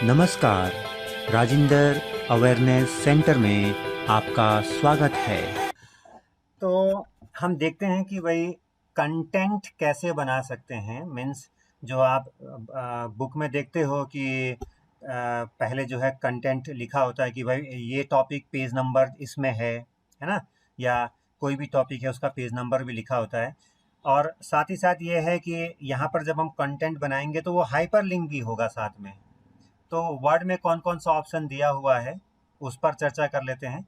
नमस्कार, Rajinder awareness centre में आपका स्वागत है। तो हम देखते हैं कि भाई कंटेंट कैसे बना सकते हैं। मीन्स जो आप बुक में देखते हो कि पहले जो है कंटेंट लिखा होता है कि भाई ये टॉपिक पेज नंबर इसमें है ना, या कोई भी टॉपिक है उसका पेज नंबर भी लिखा होता है। और साथ ही साथ ये है कि यहाँ पर जब हम कंटेंट बनाएंगे तो वो हाइपर लिंक भी होगा साथ में। तो वर्ड में कौन कौन सा ऑप्शन दिया हुआ है उस पर चर्चा कर लेते हैं।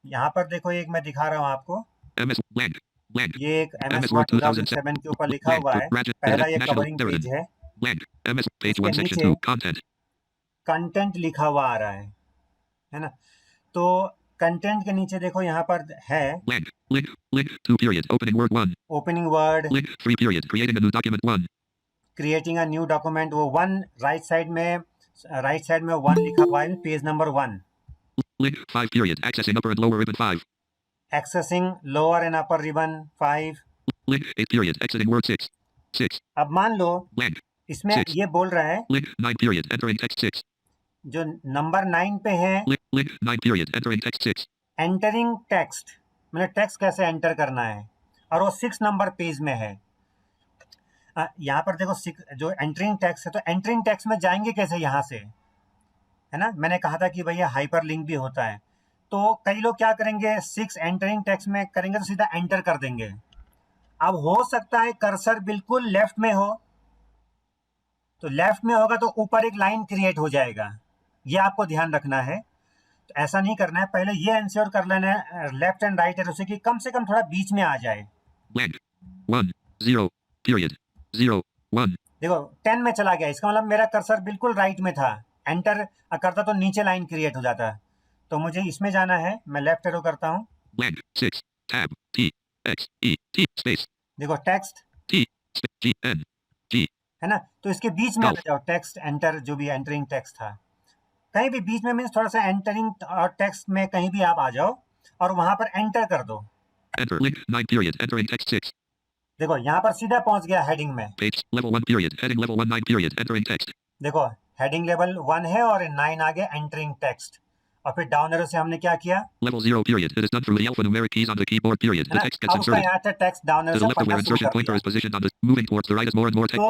यहाँ पर देखो, एक मैं दिखा रहा हूँ आपको। MS Word, Word, ये एक MS MS वर्ड Word 2007, 2007 के ऊपर लिखा Word, हुआ है। पहला ये National, कवरिंग पेज narrative, है, Word, MS, page इसके 1, section नीचे 2, content, कंटेंट लिखा हुआ आ रहा है ना। तो कंटेंट के नीचे देखो यहाँ पर है Word, link, 2 period, opening word 1, opening word, link, 3 period, creating a new document 1, creating a new document, वो वन राइट साइड में वन लिखा हुआ है, page number 1। link, 5 period, accessing upper and lower ribbon 5, accessing lower and upper ribbon 5। link, 8 period, exiting word 6, 6, अब मान लो blank, इसमें 6, ये बोल रहा है, link, 9 period, entering text 6, जो नंबर 9 पे है, link, 9 period, entering text 6, entering text, मतलब टेक्स्ट कैसे एंटर करना है, और वो 6 नंबर पेज में है। यहाँ पर देखो जो एंटरिंग टेक्स्ट है, तो एंटरिंग टेक्स्ट में जाएंगे कैसे यहाँ से, है ना। मैंने कहा था कि भैया हाइपर लिंक भी होता है। तो कई लोग क्या करेंगे, 6 एंटरिंग टेक्स्ट में करेंगे तो सीधा एंटर कर देंगे। अब हो सकता है कर्सर बिल्कुल लेफ्ट में हो, तो लेफ्ट में होगा तो ऊपर एक लाइन क्रिएट हो जाएगा, ये आपको ध्यान रखना है। तो ऐसा नहीं करना है, पहले ये इंश्योर कर लेना है लेफ्ट एंड राइट एरो से कि कम से कम थोड़ा बीच में आ जाए। blank, 1, 0, period, 0, 1, देखो 10 में चला गया, इसका मतलब मेरा कर्सर बिल्कुल राइट में था। एंटर करता तो नीचे लाइन क्रिएट हो जाता। तो मुझे इसमें जाना है, मैं लेफ्ट एरो करता हूँ। blank, 6, tab, T, X, E, T, space, देखो text, T, G, N, G, है ना, तो इसके बीच में आ golf, जाओ, टेक्स्ट एंटर, जो भी एंटरिंग टेक्स्ट था कहीं भी बीच में, मीन्स थोड़ा सा एंटरिंग और टेक्स्ट में कहीं भी आप आ जाओ और वहां पर एंटर कर दो। enter, link, 9 period, entering text 6, देखो यहाँ पर सीधा पहुंच गया हेडिंग में। page, level 1 period, heading level 1, 9 period, entering text, देखो हेडिंग लेवल 1 है और 9 आ गया, एंटरिंग टेक्स्ट। और फिर डाउन एरो से हमने क्या किया, level 0 period, it is done through the alphanumeric keys on the keyboard period, है the ना। text gets अब उसका inserted यहाँ से text down arrow to the से left of पढ़ना where शुरू insertion कर pointer दिया। is positioned on the, moving towards the right as more and more text, तो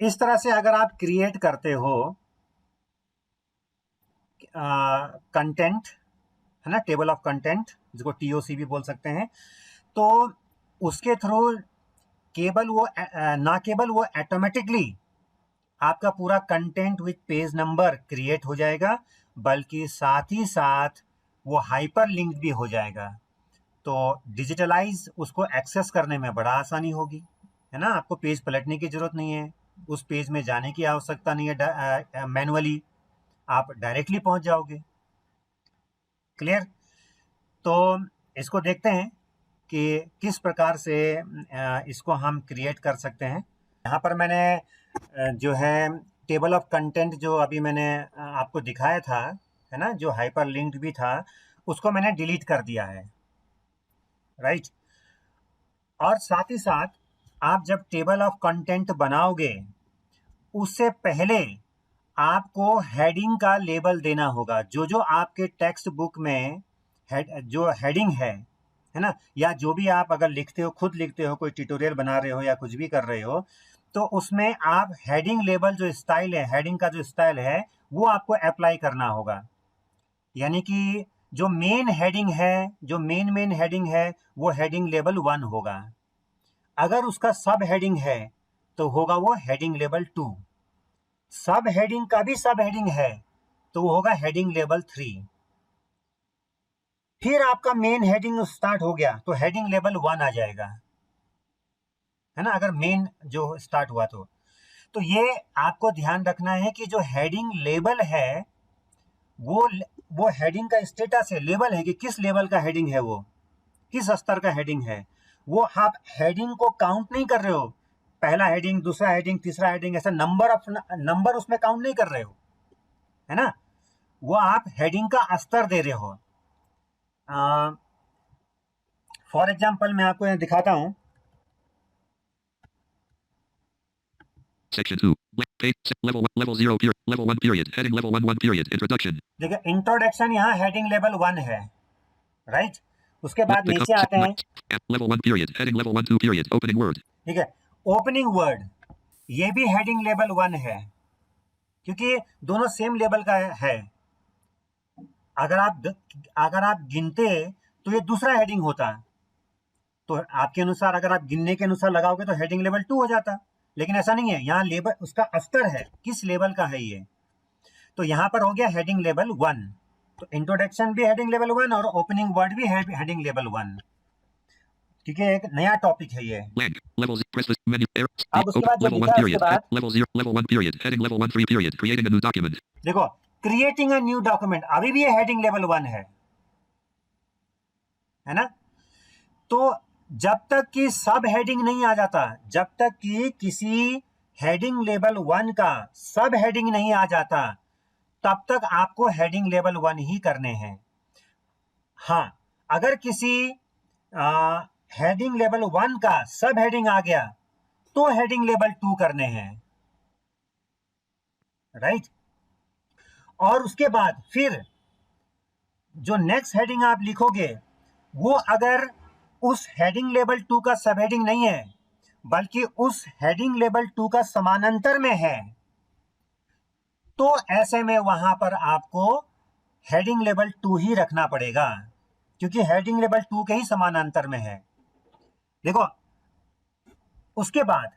इस तरह से अगर आप क्रिएट करते हो कंटेंट, है ना, टेबल ऑफ कंटेंट, जिसको टीओसी भी बोल सकते हैं, तो उसके थ्रू केवल वो ऑटोमेटिकली आपका पूरा content with page number create हो जाएगा, बल्कि साथ ही साथ वो हाइपर लिंक भी हो जाएगा। तो डिजिटलाइज उसको एक्सेस करने में बड़ा आसानी होगी, है ना। आपको पेज पलटने की जरूरत नहीं है, उस पेज में जाने की आवश्यकता नहीं है, मैनुअली आप डायरेक्टली पहुंच जाओगे। क्लियर। तो इसको देखते हैं कि किस प्रकार से इसको हम क्रिएट कर सकते हैं। यहाँ पर मैंने जो है टेबल ऑफ कंटेंट, जो अभी मैंने आपको दिखाया था, है ना, जो हाइपर लिंक्ड भी था, उसको मैंने डिलीट कर दिया है, राइट। और साथ ही साथ आप जब टेबल ऑफ कंटेंट बनाओगे, उससे पहले आपको हेडिंग का लेबल देना होगा। जो जो आपके टेक्स्ट बुक में जो हेडिंग है ना, या जो भी आप अगर लिखते हो, खुद लिखते हो, कोई ट्यूटोरियल बना रहे हो या कुछ भी कर रहे हो, तो उसमें आप हेडिंग लेबल, जो स्टाइल है, हेडिंग का जो स्टाइल है, वो आपको अप्लाई करना होगा। यानी कि जो मेन हेडिंग है, जो मेन हेडिंग है, वो हेडिंग लेबल 1 होगा। अगर उसका सब हेडिंग है तो होगा वो हेडिंग लेवल 2। सब हेडिंग का भी सब हेडिंग है तो वो होगा हेडिंग लेवल 3। फिर आपका मेन हेडिंग स्टार्ट हो गया तो हेडिंग लेवल 1 आ जाएगा, है ना, अगर मेन जो स्टार्ट हुआ तो ये आपको ध्यान रखना है कि जो हेडिंग लेवल है, वो वो हेडिंग का स्टेटस है, लेवल है कि किस लेवल का हेडिंग है, वो किस स्तर का हेडिंग है। वो आप हेडिंग को काउंट नहीं कर रहे हो, पहला हेडिंग, दूसरा हेडिंग, तीसरा हेडिंग, ऐसा नंबर उसमें काउंट नहीं कर रहे हो, है ना। वो आप हेडिंग का स्तर दे रहे हो। फॉर एग्जाम्पल मैं आपको यहाँ दिखाता हूँ। section 2, level 0 period, level 1 period, heading level 1 period, introduction. देखिए इंट्रोडक्शन यहाँ हेडिंग लेवल 1 है, राइट। उसके बाद नीचे आते हैं, level 1 period, heading level 1 2 period, opening word. ठीक है, ओपनिंग वर्ड, ये भी हेडिंग लेवल 1 है, क्योंकि दोनों सेम लेवल का है। अगर आप गिनते तो ये दूसरा हेडिंग होता, तो आपके अनुसार अगर आप गिनने के अनुसार लगाओगे तो हेडिंग लेवल 2 हो जाता, लेकिन ऐसा नहीं है, यहाँ लेवल उसका स्तर है, किस लेवल का है ये, तो यहाँ पर हो गया हेडिंग लेवल 1। तो इंट्रोडक्शन भी हेडिंग लेवल 1 और ओपनिंग वर्ड भी हेडिंग लेवल 1, क्योंकि एक नया टॉपिक है ये। अब उसके बाद जो लिखा है उसके बाद level 1 period, heading level 1 3 period, creating a new document. देखो क्रिएटिंग अ न्यू डॉक्यूमेंट, अभी भी ये हेडिंग लेवल 1 है ना। तो जब तक कि सब हेडिंग नहीं आ जाता, जब तक कि किसी हेडिंग लेवल 1 का सब हेडिंग नहीं आ जाता, तब तक आपको हेडिंग लेवल 1 ही करने हैं। हाँ, अगर किसी हेडिंग लेवल 1 का सब हेडिंग आ गया तो हेडिंग लेवल 2 करने हैं, राइट। और उसके बाद फिर जो नेक्स्ट हेडिंग आप लिखोगे वो अगर उस हेडिंग लेवल 2 का सब हेडिंग नहीं है, बल्कि उस हेडिंग लेवल 2 का समानांतर में है, तो ऐसे में वहां पर आपको हेडिंग लेवल 2 ही रखना पड़ेगा, क्योंकि हेडिंग लेवल 2 के ही समानांतर में है। देखो उसके बाद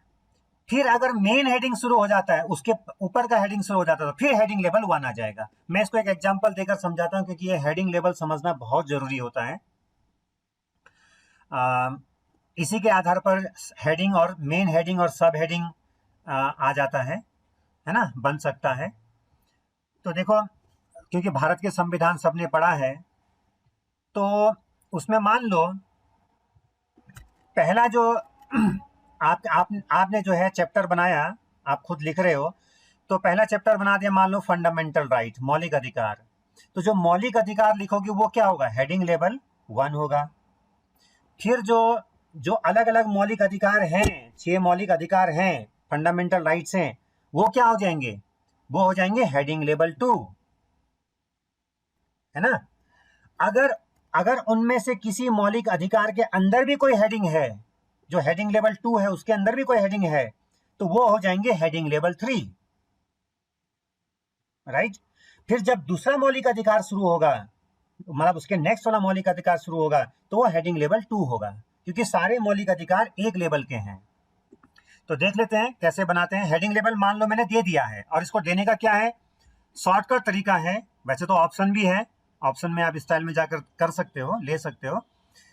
फिर अगर मेन हेडिंग शुरू हो जाता है, उसके ऊपर का हेडिंग शुरू हो जाता है, तो फिर हेडिंग लेवल 1 आ जाएगा। मैं इसको एक एग्जांपल देकर समझाता हूं, क्योंकि ये हेडिंग लेवल समझना बहुत जरूरी होता है। इसी के आधार पर हेडिंग और मेन हेडिंग और सब हेडिंग आ जाता है ना, बन सकता है। तो देखो, क्योंकि भारत के संविधान सबने पढ़ा है, तो उसमें मान लो पहला जो आपने जो है चैप्टर बनाया, आप खुद लिख रहे हो, तो पहला चैप्टर बना दिया मान लो फंडामेंटल राइट, मौलिक अधिकार। तो जो मौलिक अधिकार लिखोगे वो क्या होगा, हेडिंग लेवल 1 होगा। फिर जो अलग अलग मौलिक अधिकार हैं, 6 मौलिक अधिकार हैं, फंडामेंटल राइट्स हैं, वो क्या हो जाएंगे, वो हो जाएंगे हेडिंग लेवल 2, है ना। अगर उनमें से किसी मौलिक अधिकार के अंदर भी कोई हेडिंग है, जो हेडिंग लेवल 2 है उसके अंदर भी कोई हेडिंग है, तो वो हो जाएंगे हेडिंग लेवल 3, राइट। फिर जब दूसरा मौलिक अधिकार शुरू होगा, मतलब उसके नेक्स्ट वाला मौलिक अधिकार शुरू होगा, तो वो हेडिंग लेवल 2 होगा, क्योंकि सारे मौलिक अधिकार एक लेवल के हैं। तो देख लेते हैं कैसे बनाते हैं। हेडिंग लेवल मान लो मैंने दे दिया है, और इसको देने का क्या है, शॉर्टकट तरीका है। वैसे तो ऑप्शन भी है, ऑप्शन में आप स्टाइल में जाकर कर सकते हो, ले सकते हो,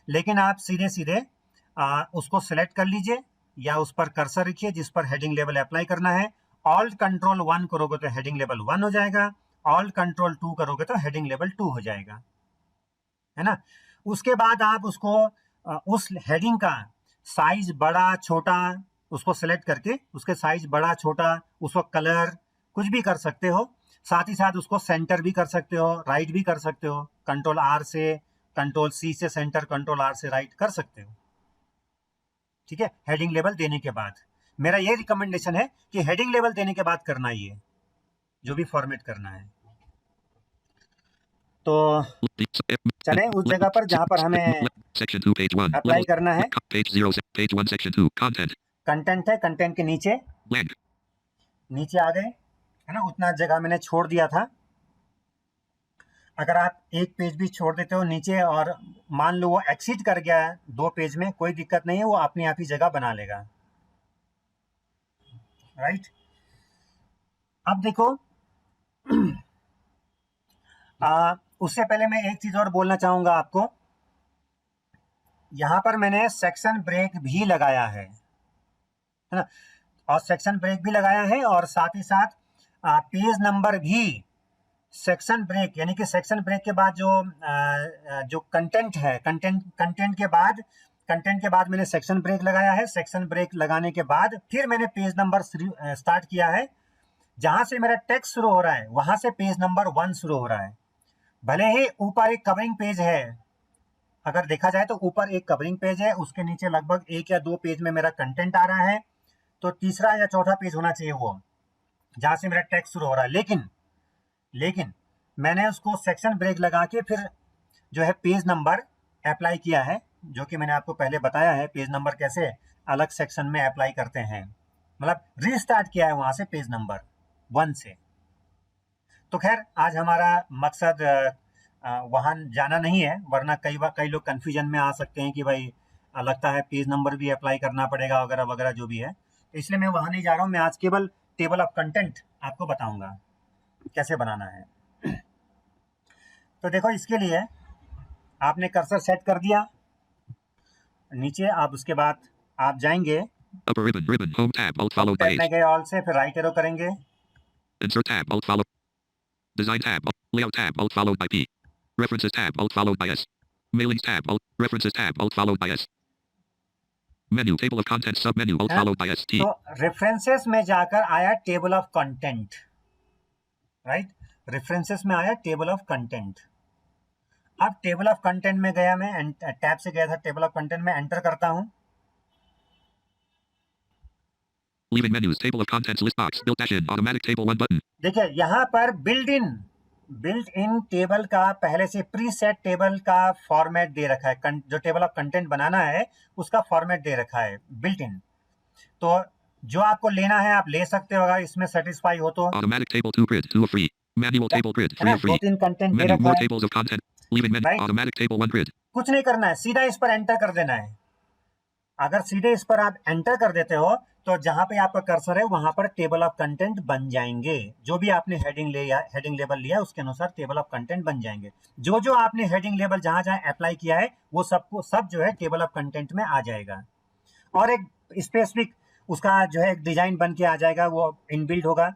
लेकिन आप सीधे सीधे उसको सिलेक्ट कर लीजिए या उस पर कर्सर रखिए जिस पर हेडिंग लेवल अप्लाई करना है। ऑल्ट कंट्रोल 1 करोगे तो हेडिंग लेवल 1 हो जाएगा, ऑल्ट कंट्रोल 2 करोगे तो हेडिंग लेवल 2 हो जाएगा, है ना। उसके बाद आप उसको उस हेडिंग का साइज बड़ा छोटा उसको सिलेक्ट करके उसके साइज बड़ा छोटा, उसको कलर कुछ भी कर सकते हो। साथ ही साथ उसको सेंटर भी कर सकते हो, राइट भी कर सकते हो, कंट्रोल आर से, कंट्रोल सी से सेंटर, कंट्रोल आर से राइट कर सकते हो, ठीक है। हेडिंग लेवल देने के बाद मेरा ये रिकमेंडेशन है कि हेडिंग लेवल देने के बाद करना ही है, जो भी फॉर्मेट करना है। तो चलें उस जगह पर जहां पर हमें Section 2 page 1 अप्लाई level करना है। page 0 page 1 section 2 content content है, कंटेंट के नीचे blank नीचे आ गए, है ना, उतना जगह मैंने छोड़ दिया था। अगर आप एक पेज भी छोड़ देते हो नीचे और मान लो वो एक्सीड कर गया है 2 पेज में, कोई दिक्कत नहीं है, वो अपने आप ही जगह बना लेगा, राइट। अब देखो उससे पहले मैं एक चीज और बोलना चाहूंगा आपको। यहां पर मैंने सेक्शन ब्रेक भी लगाया है ना, और सेक्शन ब्रेक भी लगाया है, और साथ ही साथ पेज नंबर भी सेक्शन ब्रेक, यानी कि सेक्शन ब्रेक के बाद जो कंटेंट है, कंटेंट के बाद मैंने सेक्शन ब्रेक लगाया है। सेक्शन ब्रेक लगाने के बाद फिर मैंने पेज नंबर स्टार्ट किया है। जहां से मेरा टेक्स्ट शुरू हो रहा है वहां से पेज नंबर 1 शुरू हो रहा है। भले ही ऊपर एक कवरिंग पेज है, अगर देखा जाए तो ऊपर एक कवरिंग पेज है, उसके नीचे लगभग 1 या 2 पेज में मेरा कंटेंट आ रहा है, तो तीसरा या चौथा पेज होना चाहिए वो, जहां से मेरा टेक्स्ट शुरू हो रहा है, लेकिन मैंने उसको सेक्शन ब्रेक लगा के फिर जो है पेज नंबर अप्लाई किया है, जो कि मैंने आपको पहले बताया है पेज नंबर कैसे अलग सेक्शन में अप्लाई करते हैं, मतलब रीस्टार्ट किया है वहां से पेज नंबर 1 से। तो खैर आज हमारा मकसद वहां जाना नहीं है, वरना कई लोग कंफ्यूजन में आ सकते हैं कि भाई लगता है पेज नंबर भी अप्लाई करना पड़ेगा वगैरह वगैरह जो भी है, तो इसलिए मैं वहां नहीं जा रहा हूँ। मैं आज केवल टेबल ऑफ कंटेंट आपको बताऊंगा कैसे बनाना है। तो देखो, इसके लिए आपने कर्सर सेट कर दिया नीचे, आप उसके बाद आप जाएंगे Upper ribbon, home tab, alt followed by tab में H. गए ऑल से, फिर राइट एरो करेंगे, Insert tab, alt followed. Design tab, layout tab, alt followed by P. References tab, alt followed by S. Mailings tab, alt. References tab, alt followed by S. Menu, table of contents, submenu, alt है ना? followed by S. T. तो references में जाकर आया table of content, right, references में आया table of content. अब table of content में गया, मैं टैब से गया था टेबल ऑफ कंटेंट में, एंटर करता हूं। Leaving menus, table of contents, list box, built dash in, automatic table 1 button. देखिए यहाँ पर बिल्ट इन टेबल का पहले से प्रीसेट टेबल का फॉर्मेट दे रखा है, जो टेबल ऑफ कंटेंट बनाना है उसका फॉर्मेट दे रखा है बिल्ट इन। तो जो आपको लेना है आप ले सकते हो, अगर इसमें सेटिस्फाई हो तो। Automatic table 2 grid, 2 of free. Manual table grid, है ना, 3 of free. 2-3 content they Menu, रखा more है, tables of content. Leaving menu, right. automatic table 1 grid. कुछ नहीं करना है, सीधा इस पर एंटर कर देना है। अगर सीधे इस पर आप एंटर कर देते हो तो जहां पे आपका कर्सर है वहां पर टेबल ऑफ कंटेंट बन जाएंगे। जो भी आपने हेडिंग लेबल लिया उसके अनुसार टेबल ऑफ कंटेंट बन जाएंगे। जो आपने हेडिंग लेबल जहां जहां अप्लाई किया है वो सब जो है टेबल ऑफ कंटेंट में आ जाएगा। और एक स्पेसिफिक उसका जो है एक डिजाइन बन के आ जाएगा, वो इनबिल्ट होगा,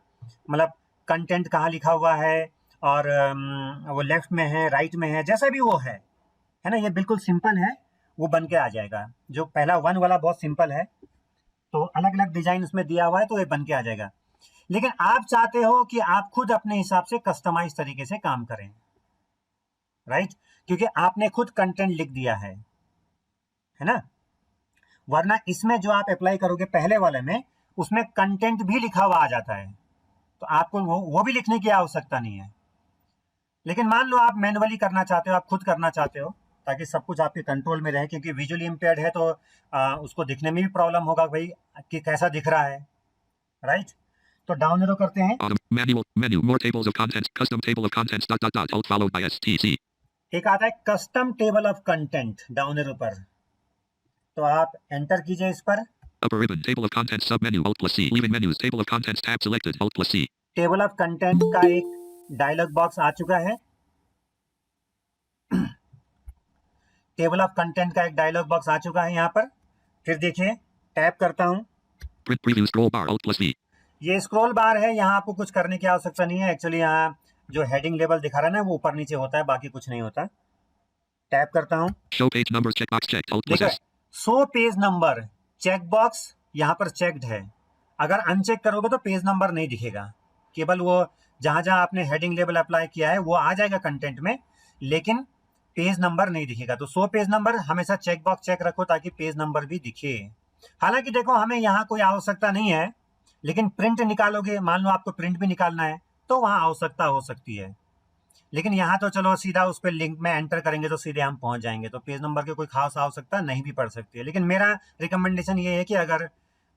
मतलब कंटेंट कहाँ लिखा हुआ है और वो लेफ्ट में है राइट में है, जैसा भी वो है ना, ये बिल्कुल सिंपल है, वो बन के आ जाएगा। जो पहला 1 वाला बहुत सिंपल है, तो अलग अलग डिजाइन उसमें दिया हुआ है तो ये बन के आ जाएगा। लेकिन आप चाहते हो कि आप खुद अपने हिसाब से कस्टमाइज तरीके से काम करें, राइट, क्योंकि आपने खुद कंटेंट लिख दिया है ना। वरना इसमें जो आप अप्लाई करोगे पहले वाले में, उसमें कंटेंट भी लिखा हुआ आ जाता है, तो आपको वो भी लिखने की आवश्यकता नहीं है। लेकिन मान लो आप मैनुअली करना चाहते हो, आप खुद करना चाहते हो, ताकि सब कुछ आपके कंट्रोल में रहे, क्योंकि विजुअली इम्पेयर्ड है तो उसको दिखने में भी प्रॉब्लम होगा भाई कि कैसा दिख रहा है, राइट। तो डाउन एरो करते हैं, Manual, menu, more tables of contents, custom table of contents, dot, dot, dot, alt followed by S, T, C. एक आता है custom table of content down arrow पर, तो आप एंटर कीजिए इस पर। Upper ribbon, table of contents, submenu, alt plus C. Leaving menus, table of contents tab selected, alt plus C. Table of content का एक डायलॉग बॉक्स आ चुका है, टेबल ऑफ कंटेंट का एक डायलॉग बॉक्स आ चुका है यहाँ पर। फिर देखिए, टैप करता हूँ, Print preview scroll bar, alt plus V. ये स्क्रॉल बार है, यहाँ आपको कुछ करने की आवश्यकता नहीं है। एक्चुअली यहाँ जो हेडिंग लेवल दिखा रहा है ना, वो ऊपर नीचे होता है, बाकी कुछ नहीं होता। टैप करता हूँ, Show page numbers checkbox checked, alt plus देखो S. 100 page number check box यहाँ पर चेक्ड है। अगर अनचेक करोगे तो पेज नंबर नहीं दिखेगा, केवल वो जहां जहां आपने हेडिंग लेवल अप्लाई किया है वो आ जाएगा कंटेंट में, लेकिन पेज नंबर नहीं दिखेगा। तो 100 पेज नंबर हमेशा चेक बॉक्स चेक रखो ताकि पेज नंबर भी दिखे। हालांकि देखो, हमें यहाँ कोई आवश्यकता नहीं है, लेकिन प्रिंट निकालोगे, मान लो आपको प्रिंट भी निकालना है तो वहां आवश्यकता हो सकती है। लेकिन यहाँ तो चलो सीधा उस पर लिंक में एंटर करेंगे तो सीधे हम पहुंच जाएंगे, तो पेज नंबर की कोई खास आवश्यकता नहीं भी पड़ सकती है। लेकिन मेरा रिकमेंडेशन ये है कि अगर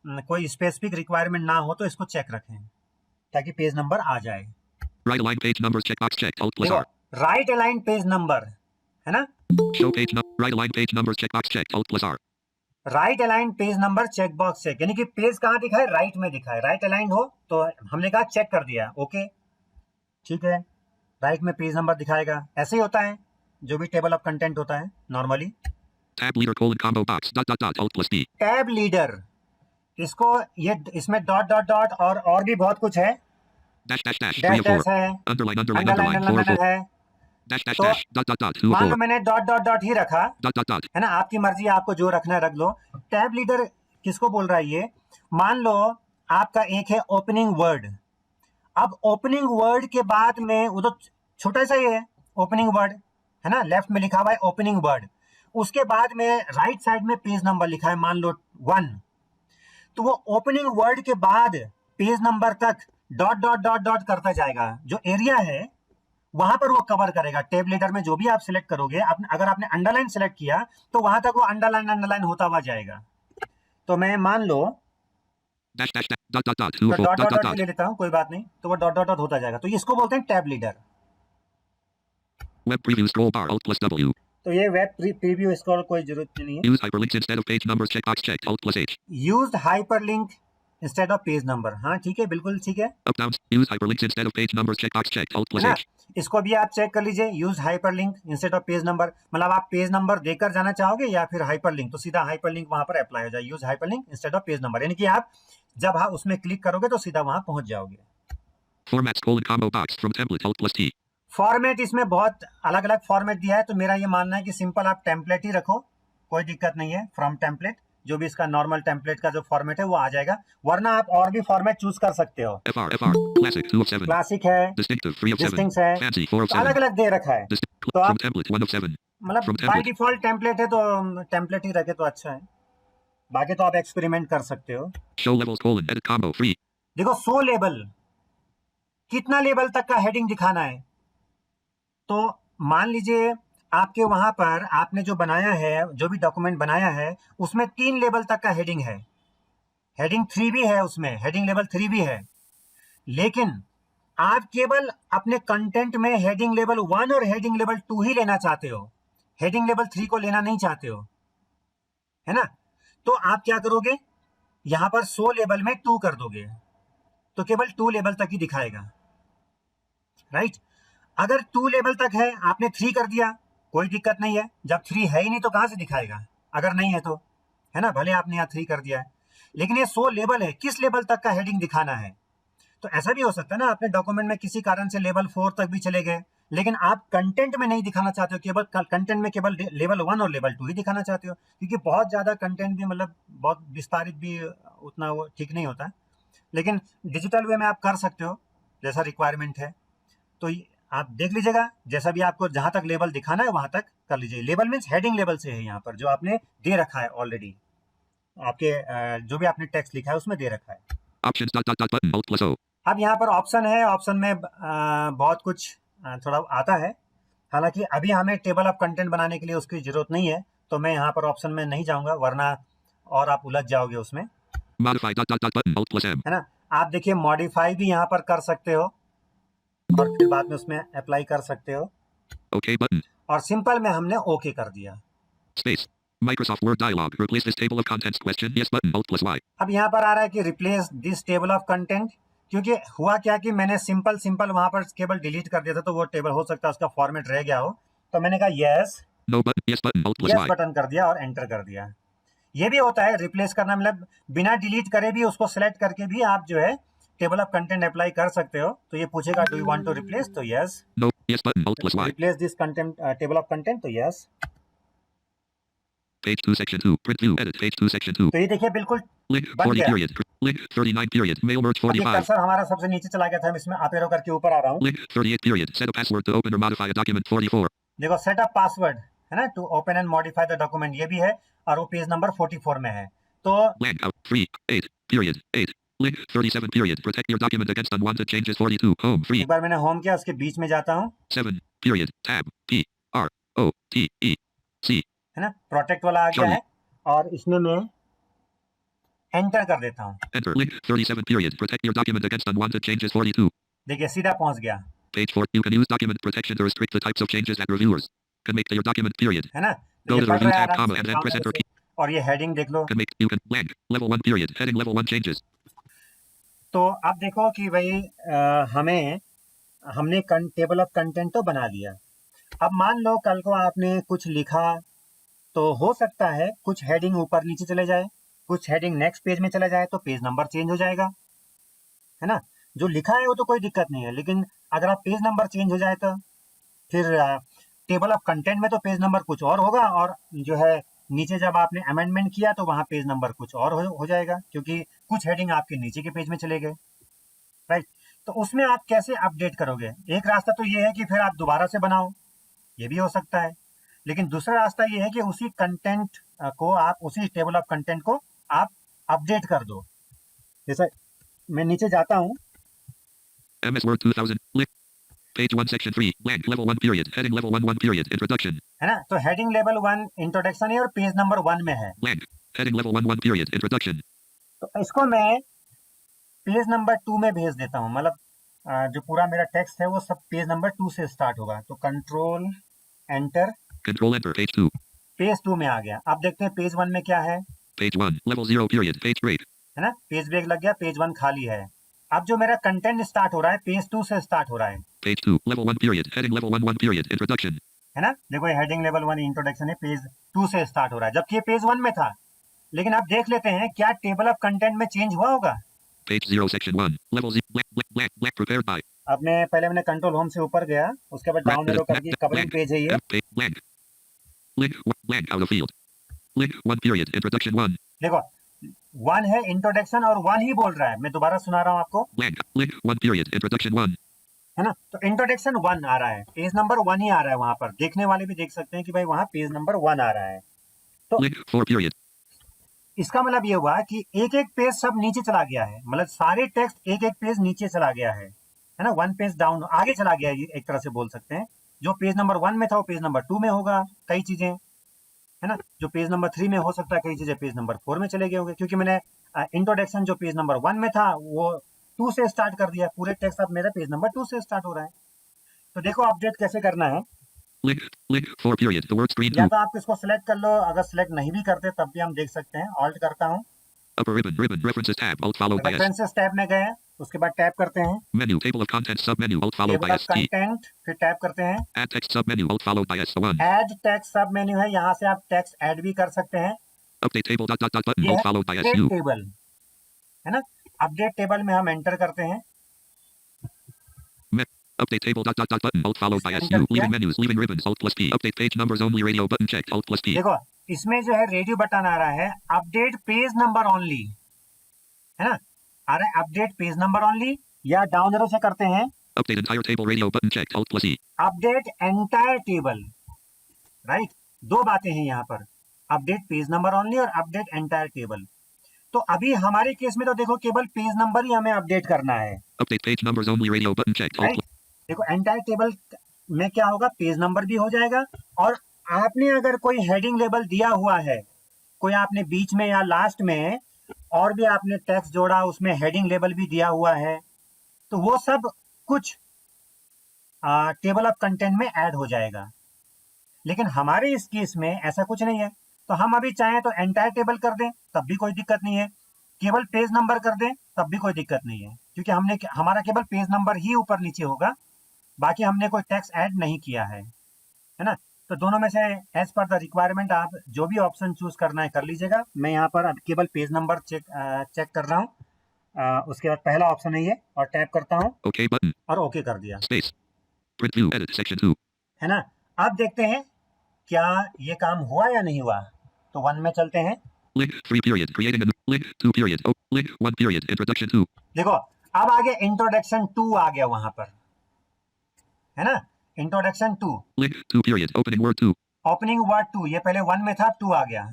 कोई स्पेसिफिक रिक्वायरमेंट ना हो तो इसको चेक रखें ताकि पेज नंबर आ जाए। Right align page numbers checkbox checked, alt plus देखो, R. Right align page number है ना, Show page right align page numbers checkbox checked, alt plus R. Right align page number check box check, यानी कि page कहाँ दिखा है, right में दिखा है, राइट अलाइन हो तो हमने कहा चेक कर दिया, ओके ठीक है, राइट में पेज नंबर दिखाएगा। ऐसे ही होता है जो भी टेबल ऑफ कंटेंट होता है normally. Tab leader colon combo box, dot, dot, dot, alt plus D. Tab leader, इसको ये इसमें डॉट डॉट डॉट और भी बहुत कुछ है, Dash dash dash, 3 dash of 4. Dash है, Underline, underline, underline underline, 4 of 4. Underline है। Dash dash तो dash, dot, dot, dot, 2 of मान 4. लो मैंने डॉट डॉट डॉट ही रखा, Dot, dot, dot. है ना, आपकी मर्जी, आपको जो रखना है रख लो। टैब लीडर किसको बोल रहा है ये, मान लो आपका एक है ओपनिंग वर्ड, अब ओपनिंग वर्ड के बाद में वो तो छोटा सा ही है ओपनिंग वर्ड, है ना, लेफ्ट में लिखा हुआ है ओपनिंग वर्ड, उसके बाद में राइट साइड में पेज नंबर लिखा है मान लो 1, तो वो ओपनिंग वर्ड के बाद पेज नंबर तक डॉट डॉट डॉट डॉट करता जाएगा, जो एरिया है वहां पर वो कवर करेगा। टेब लीडर में जो भी आप सिलेक्ट करोगे, अगर आपने अंडरलाइन सिलेक्ट किया तो वहां तक वो अंडरलाइन अंडरलाइन होता हुआ जाएगा। तो मैं मान लो dash dash dash dot dot dot तो 24 dot dot dot dot dot भी dot ले लेता हूँ, कोई बात नहीं, तो वो डॉट डॉट डॉट होता जाएगा। तो इसको बोलते हैं tab leader. web preview scroll bar alt plus W तो ये वेब प्रीव्यू स्क्रॉल कोई जरूरत नहीं है। use hyperlinks instead of page numbers checkbox checked alt plus H used hyperlink instead of page number, हाँ ठीक है, बिल्कुल ठीक है, up down use hyperlinks instead of page numbers checkbox checked alt है plus ना। H इसको भी आप चेक कर लीजिए, use hyperlink instead of page number, मतलब आप पेज नंबर देकर जाना चाहोगे या फिर हाइपरलिंक, तो सीधा हाइपरलिंक वहां पर अप्लाई हो जाए, use hyperlink instead of page number, यानी कि आप जब हाँ उसमें क्लिक करोगे तो सीधा वहां पहुंच जाओगे। formats combo box from template alt plus T format इसमें बहुत अलग अलग फॉर्मेट दिया है, तो मेरा ये मानना है कि सिंपल आप टेम्पलेट ही रखो, कोई दिक्कत नहीं है। फ्रॉम टेम्पलेट जो भी इसका नॉर्मल टेम्पलेट का जो फॉर्मेट है वो आ जाएगा, वरना आप और भी फॉर्मेट चूज कर सकते हो। FR classic 2 of 7 क्लासिक है, distinctive 3 of 7 डिस्टिंक्स है, fancy 4 of तो 7 अलग अलग दे रखा है। तो from आप template 1 of 7 मतलब from by template default template है तो टेम्पलेट ही रखे तो अच्छा है, बाकी तो आप एक्सपेरिमेंट कर सकते हो। show levels edit combo free देखो शो लेबल, कितना लेवल तक का हेडिंग दिखाना है, तो मान लीजिए आपके वहां पर आपने जो बनाया है, जो भी डॉक्यूमेंट बनाया है उसमें 3 लेवल तक का हेडिंग है, हेडिंग 3 भी है उसमें, हेडिंग लेवल 3 भी है, लेकिन आप केवल अपने कंटेंट में हेडिंग लेवल 1 और हेडिंग लेवल 2 ही लेना चाहते हो, हेडिंग लेवल 3 को लेना नहीं चाहते हो, है ना। तो आप क्या करोगे, यहां पर 100 लेवल में 2 कर दोगे, तो केवल 2 लेवल तक ही दिखाएगा, राइट। अगर 2 लेवल तक है, आपने 3 कर दिया, कोई दिक्कत नहीं है, जब 3 है ही नहीं तो कहां से दिखाएगा, अगर नहीं है तो, है ना, भले आपने यहाँ 3 कर दिया है, लेकिन ये 100 लेवल है, किस लेवल तक का हेडिंग दिखाना है। तो ऐसा भी हो सकता है ना, अपने डॉक्यूमेंट में किसी कारण से लेवल 4 तक भी चले गए, लेकिन आप कंटेंट में नहीं दिखाना चाहते हो, केवल कंटेंट में केवल लेवल 1 और लेवल 2 ही दिखाना चाहते हो, क्योंकि बहुत ज्यादा कंटेंट भी मतलब बहुत विस्तारित भी उतना वो ठीक नहीं होता, लेकिन डिजिटल वे में आप कर सकते हो जैसा रिक्वायरमेंट है। तो आप देख लीजिएगा, जैसा भी आपको जहां तक लेवल दिखाना है वहां तक कर लीजिए। लेवल मीन्स हेडिंग लेवल से है, यहाँ पर जो आपने दे रखा है ऑलरेडी, आपके जो भी आपने टेक्स्ट लिखा है उसमें दे रखा है। options button alt plus O अब यहाँ पर ऑप्शन है, ऑप्शन में बहुत कुछ थोड़ा आता है, हालांकि अभी हमें टेबल ऑफ कंटेंट बनाने के लिए उसकी जरूरत नहीं है, तो मैं यहाँ पर ऑप्शन में नहीं जाऊंगा, वरना और आप उलझ जाओगे उसमें, modify button alt plus M है ना। आप देखिए मॉडिफाई भी यहाँ पर कर सकते हो और फिर बाद में उसमें अप्लाई कर सकते हो, OK button और सिंपल में हमने ओके कर दिया। space Microsoft Word dialog replace this table of contents question yes button alt plus Y अब यहाँ पर आ रहा है कि replace this table of content, क्योंकि हुआ क्या कि मैंने सिंपल वहां पर केवल डिलीट कर दिया था, तो वो टेबल हो सकता है उसका फॉर्मेट रह गया हो, तो मैंने कहा yes, no button yes button alt plus yes Y button कर दिया और एंटर कर दिया। ये भी होता है रिप्लेस करना, मतलब बिना डिलीट करे भी उसको सेलेक्ट करके भी आप जो है टेबल ऑफ कंटेंट अप्लाई कर सकते हो। तो ये पूछेगा do you want to replace, तो yes, no yes button alt plus Y replace this content table of content, तो yes. page 2 section 2 print view edit page 2 section 2 तो ये देखिए बिल्कुल link बन 40 गया। period link 39 period mail merge अब ये 45 कर्सर हमारा सबसे नीचे चला गया था, हम इसमें अप एरो करके ऊपर आ रहा हूँ। link 38 period set a password to open or modify a document 44 देखो सेट अप पासवर्ड है ना, to open and modify the document, ये भी है, और वो पेज नंबर 44 में है। तो blank out 3 8 period 8 link 37 period protect your document against unwanted changes 42 home free एक बार मैंने होम किया, उसके बीच में जाता हूँ, 7 period tab P R O T E C है ना, प्रोटेक्ट वाला आ गया है, और इसमें मैं एंटर कर देता हूँ। enter link 37 period protect your document against unwanted changes 42 देखिए सीधा पहुंच गया, page 4 you can use document protection to restrict the types of changes that reviewers can make to your document period है ना। तो go ये to the पढ़ review रहा है tab आराम comma से and then press enter key और ये हेडिंग देख लो। can make you can blank level 1 period heading level 1 changes तो अब देखो कि भाई हमने टेबल ऑफ कंटेंट तो बना लिया। अब मान लो कल को आपने कुछ लिखा, तो हो सकता है कुछ हेडिंग ऊपर नीचे चले जाए, कुछ हेडिंग नेक्स्ट पेज में चला जाए, तो पेज नंबर चेंज हो जाएगा, है ना। जो लिखा है वो तो कोई दिक्कत नहीं है, लेकिन अगर आप पेज नंबर चेंज हो जाए तो फिर टेबल ऑफ कंटेंट में तो पेज नंबर कुछ और होगा, और जो है नीचे जब आपने अमेंडमेंट किया तो वहां पेज नंबर कुछ और हो जाएगा, क्योंकि कुछ हेडिंग आपके नीचे के पेज में चले गए, राइट। तो उसमें आप कैसे अपडेट करोगे, एक रास्ता तो ये है कि फिर आप दोबारा से बनाओ, ये भी हो सकता है, लेकिन दूसरा रास्ता ये है कि उसी कंटेंट को आप, उसी टेबल ऑफ कंटेंट को आप अपडेट कर दो। जैसा मैं नीचे जाता हूं, MS Word 2000. Page 1 section 3. Blank. Level 1 period. Heading level 1 period. Introduction. है ना, तो हेडिंग लेवल 1 इंट्रोडक्शन है और पेज नंबर 1 में है। Blank. Heading level 1 period. Introduction. तो इसको मैं पेज नंबर 2 में भेज देता हूँ, मतलब जो पूरा मेरा टेक्स्ट है वो सब पेज नंबर 2 से स्टार्ट होगा। तो कंट्रोल एंटर, Page 2. पेज 2 में आ गया। अब देखते हैं पेज 1 में क्या है। Page 1. Level 0 period. Page break. है ना, पेज ब्रेक लग गया, पेज 1 खाली है। अब जो मेरा कंटेंट स्टार्ट हो रहा है पेज 2 से स्टार्ट हो रहा है। Page 2. Level 1 period. Heading level 1 period. Introduction. है ना, देखो ये हेडिंग लेवल 1 इंट्रोडक्शन है, पेज 2 से स्टार्ट हो रहा है, जबकि ये पेज 1 में था। लेकिन अब देख लेते हैं क्या टेबल ऑफ कंटेंट में चेंज हुआ होगा। Page 0 section 1. Level 0. Blank. Prepared by. अब मैं मैंने कंट्रोल होम से ऊपर गया, उसके बाद डाउन एरो करके कवरिंग पेज है ये। Blank. Link. Blank out of field. Link 1 period. Introduction 1. देखो 1 है इंट्रोडक्शन और 1 ही बोल रहा है। मैं दोबारा सुना रहा हूँ आपको। Blank. Link 1 period. Introduction 1. है ना, तो इंट्रोडक्शन 1 आ रहा है, पेज नंबर 1 ही आ रहा है। वहां पर देखने वाले भी देख सकते हैं कि भाई वहां पेज नंबर 1 आ रहा है। तो Link 4 period. इसका मतलब ये हुआ कि एक एक पेज सब नीचे चला गया है, मतलब सारे टेक्स्ट एक एक पेज नीचे चला गया है ना, 1 पेज डाउन आगे चला गया है, एक तरह से बोल सकते हैं। जो पेज नंबर 1 में था वो पेज नंबर 2 में होगा कई चीजें, है ना। जो पेज नंबर 3 में हो सकता है कई चीजें पेज नंबर 4 में चले गए होंगे, क्योंकि मैंने इंट्रोडक्शन जो पेज नंबर 1 में था वो 2 से स्टार्ट कर दिया। पूरे टेक्स्ट अब मेरा पेज नंबर 2 से स्टार्ट हो रहा है। तो देखो अपडेट कैसे करना है। Link 4 period. The word screen या 2. तो आप इसको सिलेक्ट कर लो, अगर सिलेक्ट नहीं भी करते तब भी हम देख सकते हैं। ऑल्ट करता हूँ, Upper ribbon. References tab. Alt followed by S. References tab में गए, उसके बाद टैप करते हैं Menu. Table of contents. Submenu. Alt followed table by of S. T. Content, फिर टैप करते हैं Add text. Submenu. Alt followed by S. 1. Add text सब मेन्यू है, यहाँ से आप टेक्स्ट ऐड भी कर सकते हैं। Update table. Button. ये Alt है followed by S. Update U. Table, है ना। अपडेट टेबल में हम एंटर करते हैं, Update table. Button. Alt followed by S. Enter U. किया। Leaving menus. Leaving ribbons. Alt plus P. Update page numbers only. Radio button checked. Alt plus P. देखो इसमें जो है रेडियो बटन आ रहा है, अपडेट पेज नंबर ओनली, है ना, आ रहा है अपडेट पेज नंबर ओनली। या डाउन एरो से करते हैं Update entire table. Radio button checked. Alt plus E. Update entire table, right. दो बातें हैं यहाँ पर, अपडेट पेज नंबर ओनली और अपडेट एंटायर टेबल। तो अभी हमारे केस में तो देखो केवल पेज नंबर ही हमें अपडेट करना है, Update page numbers only. Radio button checked. Alt right. देखो एंटायर टेबल में क्या होगा, पेज नंबर भी हो जाएगा, और आपने अगर कोई हेडिंग लेबल दिया हुआ है, कोई आपने बीच में या लास्ट में और भी आपने टेक्स्ट जोड़ा, उसमें हेडिंग लेबल भी दिया हुआ है, तो वो सब कुछ टेबल ऑफ कंटेंट में ऐड हो जाएगा। लेकिन हमारे इस केस में ऐसा कुछ नहीं है, तो हम अभी चाहें तो एंटायर टेबल कर दें तब भी कोई दिक्कत नहीं है, केवल पेज नंबर कर दें तब भी कोई दिक्कत नहीं है, क्योंकि हमारा केवल पेज नंबर ही ऊपर नीचे होगा, बाकी हमने कोई टेक्स्ट ऐड नहीं किया है ना। तो दोनों में से एज पर द रिक्वायरमेंट आप जो भी ऑप्शन चूज करना है कर लीजिएगा। मैं यहाँ पर केवल पेज नंबर चेक कर रहा हूँ। उसके बाद पहला ऑप्शन है ये, और टैप करता हूँ OK button. और ओके कर दिया, Space. Print view. Edit section 2. है ना। अब देखते हैं क्या ये काम हुआ या नहीं हुआ। तो 1 में चलते हैं, Link 3 period. Creating a new. Link 2 period. Oh, link 1 period. Introduction 2. देखो अब आगे इंट्रोडक्शन 2 आ गया वहां पर, है ना। Introduction 2, Link 2 period. Opening word 2. Opening word 2, ये पहले 1 में था, 2 आ गया।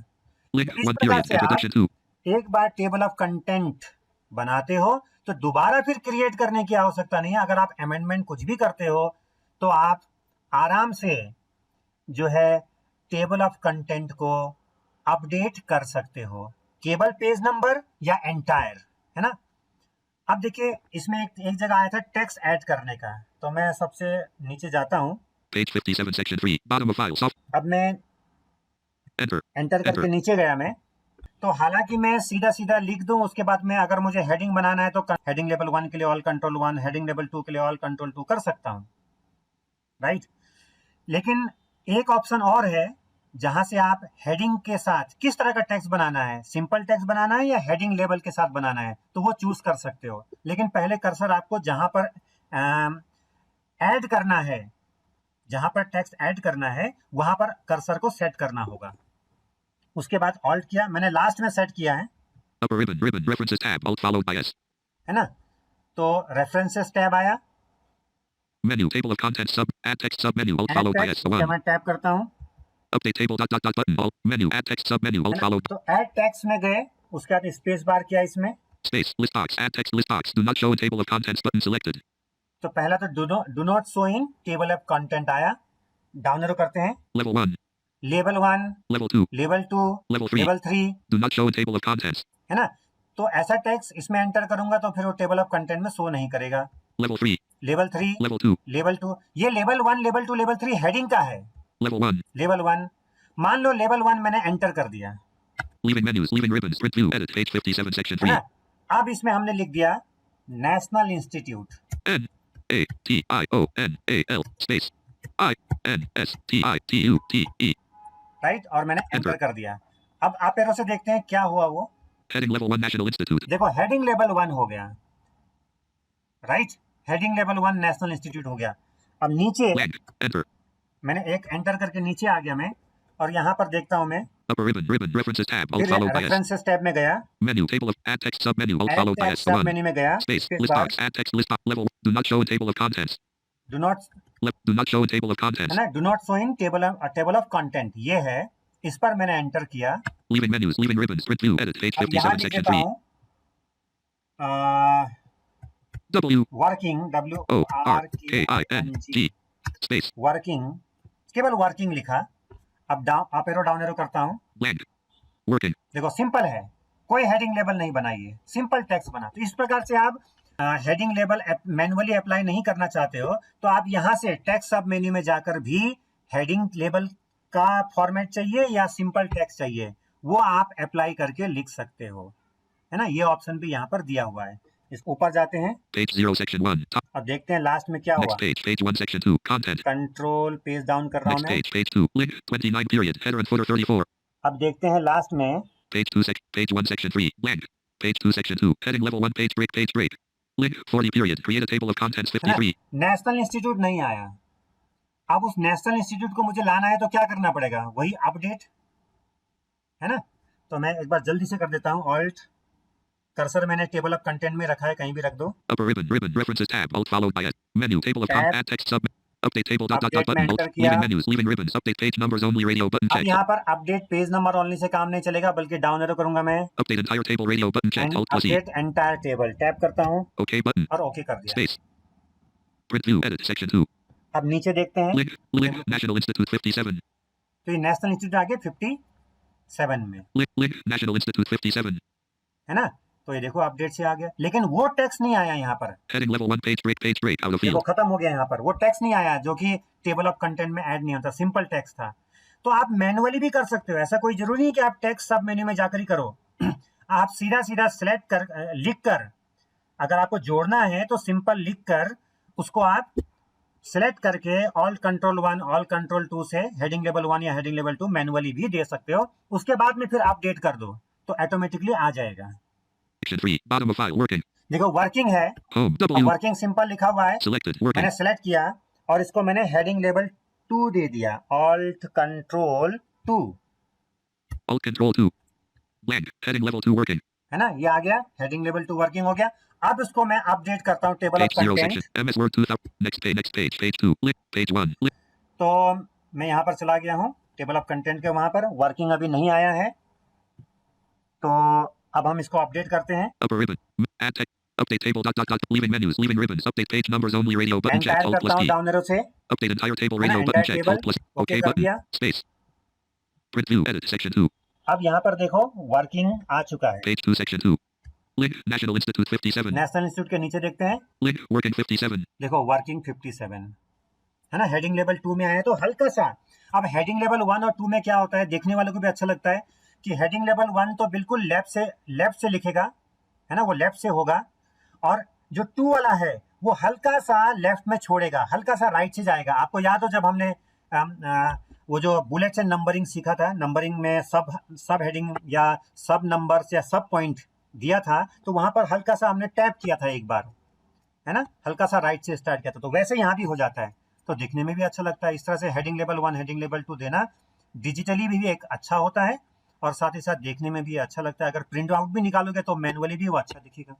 Link इस 1 प्रकार period. से आप Introduction 2. एक बार टेबल ऑफ कंटेंट बनाते हो तो दोबारा फिर क्रिएट करने की आवश्यकता नहीं है। अगर आप अमेंडमेंट कुछ भी करते हो तो आप आराम से जो है टेबल ऑफ कंटेंट को अपडेट कर सकते हो, केवल पेज नंबर या एंटायर, है ना। अब देखिए इसमें एक जगह आया था टेक्स्ट ऐड करने का, तो मैं सबसे नीचे जाता हूँ, Page 57 section 3. Bottom of file. Soft. अब मैं Enter. एंटर करके Enter. नीचे गया मैं, तो हालांकि मैं सीधा सीधा लिख दूं, उसके बाद में अगर मुझे हेडिंग बनाना है तो हेडिंग लेवल 1 के लिए ऑल कंट्रोल 1, हेडिंग लेवल 2 के लिए ऑल कंट्रोल 2 कर सकता हूं, राइट। लेकिन एक ऑप्शन और है जहां से आप हेडिंग के साथ किस तरह का टेक्स्ट बनाना है, सिंपल टेक्स्ट बनाना है या हेडिंग लेवल के साथ बनाना है, तो वो चूज कर सकते हो। लेकिन पहले कर्सर आपको जहां पर ऐड करना है, जहां पर टेक्स्ट ऐड करना है वहां पर कर्सर को सेट करना होगा। उसके बाद ऑल्ट किया, मैंने लास्ट में सेट किया है, Upper ribbon. Ribbon. References tab. Alt followed by S. है ना। तो रेफरेंसेस टैब आया, Menu. Table of contents. Sub. Add text sub menu. Alt add followed by text, S. 1. मैं टैप करता हूँ, Update table. Button. Alt. Menu. Add text sub menu. है Alt ना? followed. तो ऐड टेक्स्ट में गए, उसके बाद स्पेस बार किया इसमें, Space. List box. Add text list box. Do not show in table of contents button selected. तो पहला तो do not show in table of content आया, डाउन एरो करते हैं, Level 1. Level 1, Level 2. Level 2, Level 3. Level 3, Do not show in table of contents. है ना। तो ऐसा टेक्स्ट इसमें एंटर करूंगा तो फिर वो टेबल ऑफ कंटेंट में शो नहीं करेगा। Level 3. Level 3, Level 2. लेवल 2, ये लेवल 1, लेवल 2, लेवल 3 हेडिंग का है। Level 1. लेवल 1, मान लो लेवल 1 मैंने एंटर कर दिया, Leaving menus. Leaving ribbons. Print view. Edit page 57 section है 3. ना। अब इसमें हमने लिख दिया national institute, N A T I O N A L space I N S T I T U T E. Right, और मैंने एंटर कर दिया। अब आप एरो से देखते हैं क्या हुआ। वो Heading level 1 National Institute. देखो हेडिंग लेवल 1 हो गया, right, heading level 1 national institute हो गया। अब नीचे Blank. Enter. मैंने एक एंटर करके नीचे आ गया मैं, और यहाँ पर देखता हूँ मैं, Upper ribbon. Ribbon. References tab. Alt फिर followed by S. References tab में गया, Menu. Table of add text sub menu. Alt add followed by S. Text सब 1. मेन्यू में गया, Space. फिर List बाद box. Add text list box. Level. Do not show in table of contents. Do not, Do not show in table of है contents. ना, do not show in table of content, ये है। इस पर मैंने enter किया। Leaving menus. Leaving ribbons. Print view. Edit page अब यहाँ 57 लिख section देता 3. हूँ W working, O R K I N WRKING, G space working, केवल वर्किंग लिखा। अब down, up arrow down arrow करता हूँ, blank. Working. देखो सिंपल है, कोई हेडिंग लेबल नहीं बनाइए, सिंपल टेक्स्ट बना। तो इस प्रकार से आप हेडिंग लेबल मैनुअली अप्लाई नहीं करना चाहते हो तो आप यहाँ से टेक्स्ट सब मेन्यू में जाकर भी हेडिंग लेबल का फॉर्मेट चाहिए या सिंपल टेक्स्ट चाहिए, वो आप अप्लाई करके लिख सकते हो, है ना। ये ऑप्शन भी यहाँ पर दिया हुआ है। इस ऊपर जाते हैं, Page 0 section 1. Top. अब देखते हैं लास्ट में क्या हुआ। Next page. Page 1 section 2. Content. Control page down कर रहा हूँ Next मैं। page. Page 2. Link 29 period. Header and footer 34. अब देखते हैं लास्ट में, Page 2 section. Page 1 section 3. Blank. Page 2 section 2. Heading level 1 page break. Page break. Link 40 period. Create a table of contents 53. National institute नहीं आया। अब उस national institute को मुझे लाना है तो क्या करना पड़ेगा, वही अपडेट, है ना। तो मैं एक बार जल्दी से कर देता हूँ, ऑल्ट, कर्सर मैंने टेबल ऑफ कंटेंट में रखा है, कहीं भी रख दो। Upper ribbon. Ribbon. References tab. Alt followed by S. Menu. Table of Tab. add text sub. Update table dot dot Update dot में button. Alt. enter किया। Leaving menus. Leaving ribbons. Update page numbers only radio button अब checked. यहाँ पर update page number only say काम नहीं चलेगा, बल्कि down arrow करूंगा मैं, Update entire table radio button checked. Alt plus E. Update entire table tap करता हूँ OK button. और ओके कर दिया। Space. Print view. Edit section 2. अब नीचे देखते हैं, Link. Link. National Institute 57. तो ये नेशनल इंस्टीट्यूट आ गया 57 में, Link. Link. National Institute 57. है ना। तो ये देखो अपडेट से आ गया, लेकिन वो टेक्स्ट नहीं आया यहाँ पर, Heading level 1 page break. Page break. Out of देखो field. खत्म हो गया यहाँ पर, वो टेक्स्ट नहीं आया जो कि टेबल ऑफ कंटेंट में ऐड नहीं होता, सिंपल टेक्स्ट था। तो आप मैनुअली भी कर सकते हो, ऐसा कोई जरूरी नहीं कि आप टेक्स्ट सब मेन्यू में जाकर ही करो। आप सीधा सीधा सिलेक्ट कर, लिख कर, अगर आपको जोड़ना है तो सिंपल लिख कर उसको आप सिलेक्ट करके ऑल कंट्रोल 1 ऑल कंट्रोल 2 से हेडिंग लेवल 1 या हेडिंग लेवल 2 मैनुअली भी दे सकते हो। उसके बाद में फिर अपडेट कर दो तो ऑटोमेटिकली आ जाएगा। Section 3. Bottom of file. Working. देखो वर्किंग है, Home. W. वर्किंग सिंपल लिखा हुआ है, Selected. Working. मैंने सेलेक्ट किया और इसको मैंने हेडिंग लेवल 2 दे दिया, alt control 2, Alt control 2. Blank. Heading level 2 working. है ना, ये आ गया हेडिंग लेवल 2 वर्किंग हो गया। अब इसको मैं अपडेट करता हूँ table of Page 0 content. section. MS Word 2000. Next page. Next page. Page 2. Link. Page 1. Link. तो मैं यहाँ पर चला गया हूँ टेबल ऑफ कंटेंट के, वहां पर वर्किंग अभी नहीं आया है, तो अब हम इसको अपडेट करते हैं। Upper ribbon. Add text. Update table dot dot dot. Leaving menus. Leaving ribbons. Update page numbers only radio button checked. Entire Alt करता plus हूँ P. डाउन एरो से, Update entire table है ना, radio button entire checked. Table Alt plus okay OK कर button. दिया। Space. Print view. Edit section 2. अब यहाँ पर देखो वर्किंग आ चुका है। Page 2 section 2. Link. National Institute 57. National institute के नीचे देखते हैं, Link. Working 57. देखो वर्किंग 57, है ना, हेडिंग लेवल 2 में आया तो हल्का सा। अब हेडिंग लेवल 1 और 2 में क्या होता है, देखने वालों को भी अच्छा लगता है कि हेडिंग लेवल 1 तो बिल्कुल लेफ्ट से लिखेगा, है ना, वो लेफ्ट से होगा, और जो 2 वाला है वो हल्का सा लेफ्ट में छोड़ेगा, हल्का सा राइट से जाएगा। आपको याद हो जब हमने वो जो बुलेट्स एंड नंबरिंग सीखा था, नंबरिंग में सब हेडिंग या सब नंबर्स या सब पॉइंट दिया था, तो वहां पर हल्का सा हमने टैप किया था एक बार, है ना, हल्का सा राइट से स्टार्ट किया था, तो वैसे यहाँ भी हो जाता है, तो दिखने में भी अच्छा लगता है। इस तरह से हेडिंग लेवल 1 हेडिंग लेवल 2 देना डिजिटली भी एक अच्छा होता है और साथ ही साथ देखने में भी अच्छा लगता है। अगर प्रिंट आउट भी निकालोगे तो मैनुअली भी वो अच्छा दिखेगा।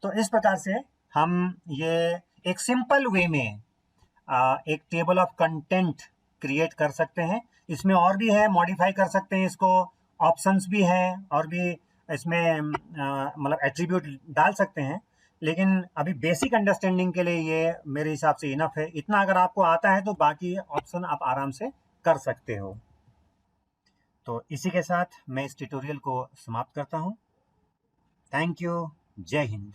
तो इस प्रकार से हम ये एक सिंपल वे में एक टेबल ऑफ कंटेंट क्रिएट कर सकते हैं। इसमें और भी है, मॉडिफाई कर सकते हैं इसको, ऑप्शंस भी हैं और भी इसमें मतलब एट्रीब्यूट डाल सकते हैं, लेकिन अभी बेसिक अंडरस्टैंडिंग के लिए ये मेरे हिसाब से इनफ है। इतना अगर आपको आता है तो बाकी ऑप्शन आप आराम से कर सकते हो। तो इसी के साथ मैं इस ट्यूटोरियल को समाप्त करता हूँ। Thank you. जय हिंद।